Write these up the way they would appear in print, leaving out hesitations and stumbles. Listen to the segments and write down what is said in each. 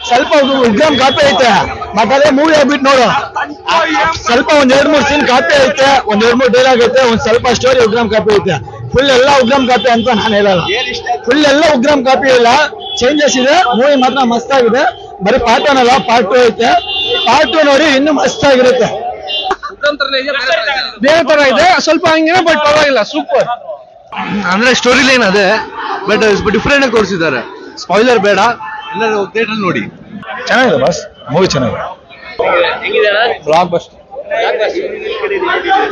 ಸ್ವಲ್ಪ ವಿಕ್ರಮ್ ಕಾಪಿ ಐತೆ ಮತ್ತೆ ಮೂವಿ ಆಗ್ಬಿಟ್ಟು ನೋಡು. ಸ್ವಲ್ಪ ಒಂದ್ 2-3 ಸೀನ್ ಕಾಪಿ ಐತೆ, ಒಂದ್ 2-3 ಡೈಲಾಗ್ ಐತೆ, ಒಂದ್ ಸ್ವಲ್ಪ ಸ್ಟೋರಿ ಉಗ್ರಮ್ ಕಾಪಿ ಐತೆ. ಫುಲ್ ಎಲ್ಲ ಉಗ್ರಮ್ ಕಾಪಿ ಅಂತ ನಾನು ಹೇಳಲ್ಲ. ಫುಲ್ ಎಲ್ಲ ಉಗ್ರಮ್ ಕಾಪಿ ಇಲ್ಲ, ಚೇಂಜಸ್ ಇದೆ. ಮೂವಿ ಮಾತ್ರ ಮಸ್ತ್ ಆಗಿದೆ. ಬರೀ ಪಾರ್ಟ್ 1 ಅಲ್ಲ, ಪಾರ್ಟ್ 2 ಐತೆ. ಪಾರ್ಟ್ 2 ನೋಡಿ ಇನ್ನೂ ಮಸ್ತ್ ಆಗಿರುತ್ತೆ. ಬೇರೆ ತರ ಇದೆ, ಸ್ವಲ್ಪ ಹಂಗೆ, ಬಟ್ ಪರವಾಗಿಲ್ಲ, ಸೂಪರ್. ಅಂದ್ರೆ ಸ್ಟೋರಿ ಲೈನ್ ಅದೇ, ಬಟ್ ಡಿಫ್ರೆಂಟ್ ಆಗಿ ತೋರಿಸಿದ್ದಾರೆ. ಸ್ಪಾಯ್ಲರ್ ಬೇಡ, ಎಲ್ಲರೂ ಥಿಯೇಟರ್ ನೋಡಿ. ಚೆನ್ನಾಗಿದೆ ಬಾಸ್, ಮೂವಿ ಚೆನ್ನಾಗಿದೆ. ಬ್ಲಾಕ್ ಬಸ್ಟರ್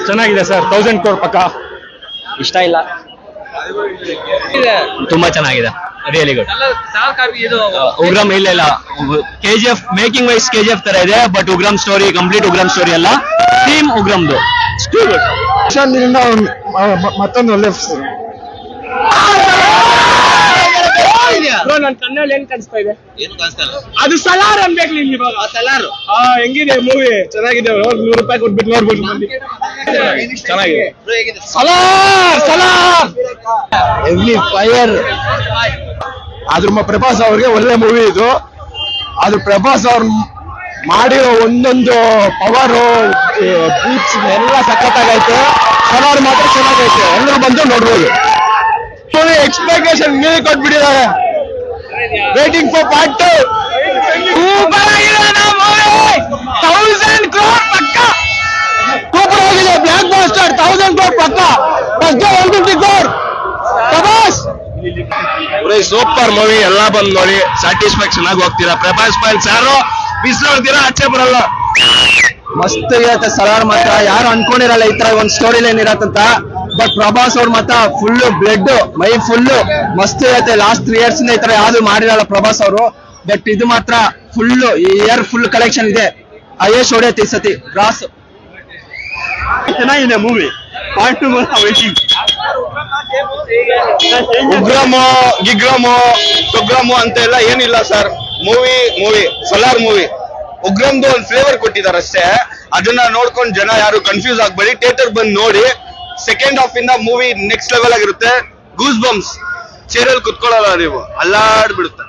ಚೆನ್ನಾಗಿದೆ ಸರ್. 1000 crore ಪಕ್ಕ. ಇಷ್ಟ ಇಲ್ಲ, ತುಂಬಾ ಚೆನ್ನಾಗಿದೆ, ರಿಯಲಿ ಗುಡ್. ಉಗ್ರಮ್ ಇಲ್ಲ KGF ಮೇಕಿಂಗ್ ವೈಸ್ KGF ತರ ಇದೆ, but Ugramm story complete Ugramm story ಅಲ್ಲ, ಥೀಮ್ ಉಗ್ರಮ್ದು. ಮತ್ತೊಂದು ಒಳ್ಳೆ ನನ್ ಕಣ್ಣಲ್ಲಿ ಏನ್ ಕಾಣಿಸ್ತಾ ಇದೆ? ಅದು ಸಲಾರ್ ಅನ್ಬೇಕು ನಿಮ್ಗೆ. ಇವಾಗ ಸಲಾರ್ ಹೆಂಗಿದೆ ಮೂವಿ? ಚೆನ್ನಾಗಿದೆ, ₹100 ಕೊಟ್ಬಿಟ್ಟು ನೋಡ್ಬೋದು. ಚೆನ್ನಾಗಿದೆ ಸಲಾರ್ ಎವ್ರಿ ಫೈರ್. ಆದ್ರೂ ಪ್ರಭಾಸ್ ಅವ್ರಿಗೆ ಒಳ್ಳೆ ಮೂವಿ ಇದು. ಅದು ಪ್ರಭಾಸ್ ಅವ್ರು ಮಾಡಿರೋ ಒಂದೊಂದು ಪವರು ಬೀಟ್ಸ್ ಎಲ್ಲ ಸಖತ್ತಾಗೈತೆ. ಸಲಾರ್ ಮಾತ್ರ ಚೆನ್ನಾಗೈತೆ, ಎಲ್ಲರೂ ಬಂದು ನೋಡ್ಬೋದು. ಎಕ್ಸ್ಪೆಕ್ಟೇಷನ್ ಮೇಲೆ ಕೊಟ್ಬಿಟ್ಟಿದ್ದಾರೆ. Waiting for part 2. 1000 crore ಪಕ್ಕ. ಸೂಪರ್ ಆಗಿದೆ, ಬ್ಲಾಕ್ ಬಸ್ಟರ್. 1000 crore ಪಕ್ಕ. First 150 crore. Prabhas super movie, ಎಲ್ಲ ಬಂದು ನೋಡಿ ಸ್ಯಾಟಿಸ್ಫ್ಯಾಕ್ಷನ್ ಆಗಿ ಹೋಗ್ತೀರಾ. ಪ್ರಭಾಸ್ ಫ್ಯಾನ್ಸ್ ಯಾರು ಮಿಸ್ ನೋಡ್ತೀರಾ, ಆಚೆ ಬರಲ್ಲ. ಮಸ್ತ್ ಇರತ್ತೆ ಸಲಾರ್ ಮಾತ್ರ. ಯಾರು ಅನ್ಕೊಂಡಿರಲ್ಲ ಈ ತರ ಒಂದ್ ಸ್ಟೋರಿ ಲೈನ್ ಇರತ್ತಂತ, ಬಟ್ ಪ್ರಭಾಸ್ ಅವ್ರ ಮಾತ್ರ ಫುಲ್ ಬ್ಲಡ್, ಮೈ ಫುಲ್ ಮಸ್ತ್ ಇರತ್ತೆ. ಲಾಸ್ಟ್ 3 years ಈ ತರ ಯಾವ್ದು ಮಾಡಿರಲ್ಲ ಪ್ರಭಾಸ್ ಅವರು, ಬಟ್ ಇದು ಮಾತ್ರ ಫುಲ್ ಇಯರ್ ಫುಲ್ ಕಲೆಕ್ಷನ್ ಇದೆ. ಐಎಸ್ ಹೊಡೆಯತ್ತೆ ಈ ಸತಿ ರಾಸ್. ಚೆನ್ನಾಗಿದೆ ಮೂವಿ. Part 2 waiting. ಉಗ್ರಮು ಗಿಗ್ರಮು ಸುಗ್ರಮು ಅಂತ ಎಲ್ಲ ಏನಿಲ್ಲ ಸರ್. ಮೂವಿ ಸಲಾರ್ ಮೂವಿ ಉಗ್ರಮ್ದು ಒಂದು ಫ್ಲೇವರ್ ಕೊಟ್ಟಿದ್ದಾರೆ ಅಷ್ಟೇ. ಅದನ್ನ ನೋಡ್ಕೊಂಡು ಜನ ಯಾರು ಕನ್ಫ್ಯೂಸ್ ಆಗ್ಬೇಡಿ, ಥಿಯೇಟರ್ ಬಂದು ನೋಡಿ. ಸೆಕೆಂಡ್ ಹಾಫ್ ಇಂದ ಮೂವಿ ನೆಕ್ಸ್ಟ್ ಲೆವೆಲ್ ಆಗಿರುತ್ತೆ. ಗೂಸ್ ಬಂಪ್ಸ್, ಚೇರಲ್ಲಿ ಕುತ್ಕೊಳ್ಳಲ್ಲ ನೀವು, ಅಲ್ಲಾಡ್ಬಿಡುತ್ತೆ.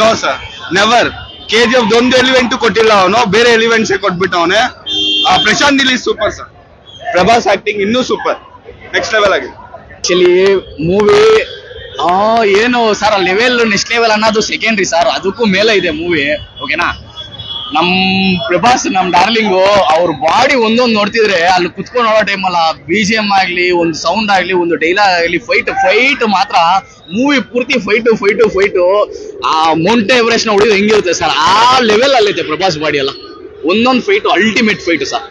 No sir, never. KGF ಒಂದು ಎಲಿವೆಂಟ್ ಕೊಟ್ಟಿಲ್ಲ ಅವನು, ಬೇರೆ ಎಲಿವೆಂಟ್ಸ್ ಕೊಟ್ಬಿಟ್ಟು ಅವನೇ. Prashanth Neel super sir. Prabhas acting ಇನ್ನೂ ಸೂಪರ್, ನೆಕ್ಸ್ಟ್ ಲೆವೆಲ್ ಆಗಿದೆ. ಆಕ್ಚುಲಿ ಮೂವಿ ಏನು ಸರ್, ಲೆವೆಲ್ ನೆಕ್ಸ್ಟ್ ಲೆವೆಲ್ ಅನ್ನೋದು ಸೆಕೆಂಡ್ರಿ ಸರ್, ಅದಕ್ಕೂ ಮೇಲೆ ಇದೆ ಮೂವಿ. ಓಕೆನಾ? ನಮ್ ಪ್ರಭಾಸ್, ನಮ್ ಡಾರ್ಲಿಂಗು, ಅವ್ರ ಬಾಡಿ ಒಂದೊಂದು ನೋಡ್ತಿದ್ರೆ ಅಲ್ಲಿ ಕುತ್ಕೊಂಡು ನೋಡೋ ಟೈಮಲ್ಲ, BGM ಆಗ್ಲಿ, ಒಂದು ಸೌಂಡ್ ಆಗ್ಲಿ, ಒಂದು ಡೈಲಾಗ್ ಆಗ್ಲಿ, ಫೈಟ್ ಮಾತ್ರ ಮೂವಿ ಪೂರ್ತಿ ಫೈಟು. ಆ ಮೌಂಟೆ ಎವರೆಸ್ಟ್ ನ ಹೊಡಿಯೋದು ಹೆಂಗಿರುತ್ತೆ ಸರ್, ಆ ಲೆವೆಲ್ ಅಲ್ಲೈತೆ ಪ್ರಭಾಸ್ ಬಾಡಿ ಎಲ್ಲ. ಒಂದೊಂದು ಫೈಟು ಅಲ್ಟಿಮೇಟ್ ಫೈಟು ಸರ್.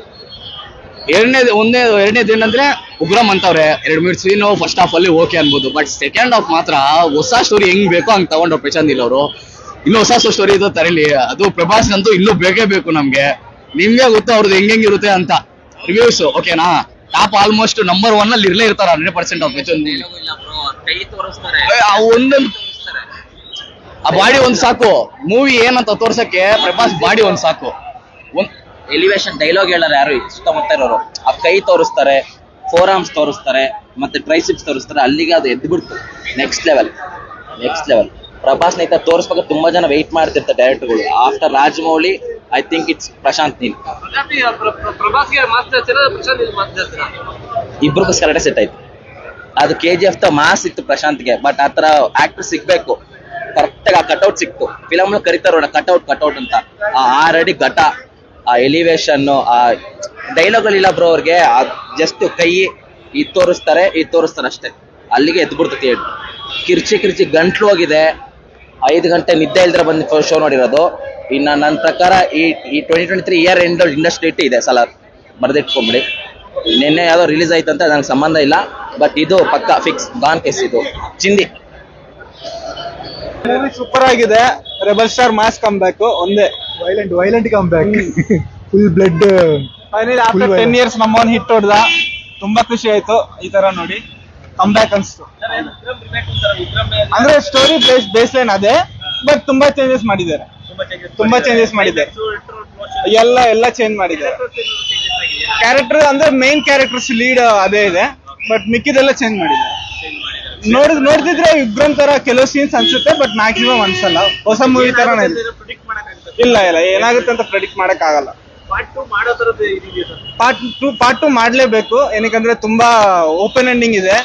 ಎರಡನೇದು ಏನಂದ್ರೆ ಉಗ್ರಮ್ ಅಂತವ್ರೆ 2-3 ಸೀನು ಫಸ್ಟ್ ಹಾಫ್ ಅಲ್ಲಿ ಓಕೆ ಅನ್ಬೋದು, ಬಟ್ ಸೆಕೆಂಡ್ ಹಾಫ್ ಮಾತ್ರ ಹೊಸ ಸ್ಟೋರಿ ಹೆಂಗ್ ಬೇಕೋ ಹಂಗ್ ತಗೊಂಡ್ರು ಪ್ರಶಾಂತ್ ನೀಲ್ ಅವರು. ಇನ್ನೂ ಹೊಸ ಸ್ಟೋರಿ ಇದು ತರಲಿ. ಅದು ಪ್ರಭಾಸ್ ಅಂತೂ ಇನ್ನೂ ಬೇಕೇ ಬೇಕು ನಮ್ಗೆ. ನಿಮ್ಗೆ ಗೊತ್ತು ಅವ್ರದ್ದು ಹೆಂಗಿರುತ್ತೆ ಅಂತ. ರಿವ್ಯೂಸ್ ಓಕೆನಾ? ಟಾಪ್ ಆಲ್ಮೋಸ್ಟ್ ನಂಬರ್ 1 ಅಲ್ಲಿ ಇರ್ಲೇ ಇರ್ತಾರೆ 100% ಆಫ್ ಒಂದೊಂದು. ಆ ಬಾಡಿ ಒಂದ್ ಸಾಕು ಮೂವಿ ಏನಂತ ತೋರ್ಸಕ್ಕೆ. ಪ್ರಭಾಸ್ ಬಾಡಿ ಒಂದ್ ಸಾಕು. ಎಲಿವೇಶನ್ ಡೈಲಾಗ್ ಹೇಳಾರೆ ಯಾರು ಸುತ್ತಮುತ್ತ ಇರೋರು. ಆ ಕೈ ತೋರಿಸ್ತಾರೆ, ಫೋರ್ ಆರ್ಮ್ಸ್ ತೋರಿಸ್ತಾರೆ, ಮತ್ತೆ ಟ್ರೈಸಿಪ್ಸ್ ತೋರಿಸ್ತಾರೆ. ಅಲ್ಲಿಗೆ ಅದು ಎದ್ದು ಬಿಡ್ತು. Next level. ಪ್ರಭಾಸ್ ನೈತ ತೋರಿಸ್ಬೇಕು ತುಂಬಾ ಜನ ವೆಯ್ಟ್ ಮಾಡ್ತಿರ್ತಾರೆ ಡೈರೆಕ್ಟರ್ಗಳು. After Rajamouli I think it's Prashanth Neel. ಇಬ್ರಿಗೂ ಕರೆಕ್ಟ್ ಸೆಟ್ ಆಯ್ತು. ಅದು KGF ಮಾಸ್ ಇತ್ತು ಪ್ರಶಾಂತ್ಗೆ, ಬಟ್ ಆತರ ಆಕ್ಟರ್ ಸಿಗ್ಬೇಕು. ಕರೆಕ್ಟ್ ಆಗಿ ಆ ಕಟ್ಔಟ್ ಸಿಕ್ತು. ಫಿಲಮ್ ಕರೀತಾರ ಕಟ್ಔಟ್ ಅಂತ. ಆ ರೆಡಿ ಘಟ, ಆ ಎಲಿವೇಶನ್, ಆ ಡೈಲಾಗ್ ಅಲ್ಲಿ ಇಲ್ಲ ಬ್ರೋ ಅವ್ರಿಗೆ. ಜಸ್ಟ್ ಕೈ ಇದು ತೋರಿಸ್ತಾರೆ ಅಷ್ಟೇ. ಅಲ್ಲಿಗೆ ಎದ್ದು ಬಿಡ್ತೈತಿ. ಕಿರ್ಚಿ ಗಂಟ್ಲು ಹೋಗಿದೆ. 5 ಗಂಟೆ ನಿದ್ದೆ ಇಲ್ದ್ರೆ ಬಂದು ಶೋ ನೋಡಿರೋದು. ಇನ್ನ ನನ್ನ ಪ್ರಕಾರ ಈ 2023 ಇಯರ್ ಎಂಡ್ ಇಂಡಸ್ಟ್ರಿ ಇದೆ ಸಲಾರ್. ಬರ್ದಿಟ್ಕೊಂಬಿಡಿ. ನಿನ್ನೆ ಯಾವ್ದೋ ರಿಲೀಸ್ ಆಯ್ತಂತ ನನಗೆ ಸಂಬಂಧ ಇಲ್ಲ, ಬಟ್ ಇದು ಪಕ್ಕ ಫಿಕ್ಸ್ ಗಾನ್ ಕೇಸ್. ಇದು ಚಿಂದಿ ಸೂಪರ್ ಆಗಿದೆ. Rebel star mass come back. ಒಂದೇ violent come back. Full blood. Finally after 10 years ನಮ್ಮವನ್ ಹಿಟ್ ಹೊಡ್ದ. ತುಂಬಾ ಖುಷಿ ಆಯ್ತು ಈ ತರ ನೋಡಿ. ಕಮ್ ಬ್ಯಾಕ್ ಅನ್ಸ್ತು. ಅಂದ್ರೆ ಸ್ಟೋರಿ ಬೇಸ್ ಲೈನ್ ಅದೇ, ಬಟ್ ತುಂಬಾ ಚೇಂಜಸ್ ಮಾಡಿದ್ದಾರೆ. ಎಲ್ಲ ಚೇಂಜ್ ಮಾಡಿದ್ದಾರೆ. ಕ್ಯಾರೆಕ್ಟರ್ ಅಂದ್ರೆ ಮೇನ್ ಕ್ಯಾರೆಕ್ಟರ್ಸ್ ಲೀಡ್ ಅದೇ ಇದೆ. ಬಟ್ ಮಿಕ್ಕಿದೆಲ್ಲ ಚೇಂಜ್ ಮಾಡಿದ್ದಾರೆ. ನೋಡ್ತಿದ್ರೆ ವಿಕ್ರಮ್ ತರ ಕೆಲವು ಸೀನ್ಸ್ ಅನ್ಸುತ್ತೆ, ಬಟ್ ಮ್ಯಾಕ್ಸಿಮಮ್ ಅನ್ಸಲ್ಲ. ಹೊಸ ಮೂವಿ ತರನೇ ಇದೆ. ಇಲ್ಲ ಏನಾಗುತ್ತೆ ಅಂತ ಪ್ರೆಡಿಕ್ಟ್ ಮಾಡಕ್ ಆಗಲ್ಲ. ಪಾರ್ಟ್ ಟು ಮಾಡ್ಲೇಬೇಕು, ಏನಕ್ಕಂದ್ರೆ ತುಂಬಾ ಓಪನ್ ಎಂಡಿಂಗ್ ಇದೆ.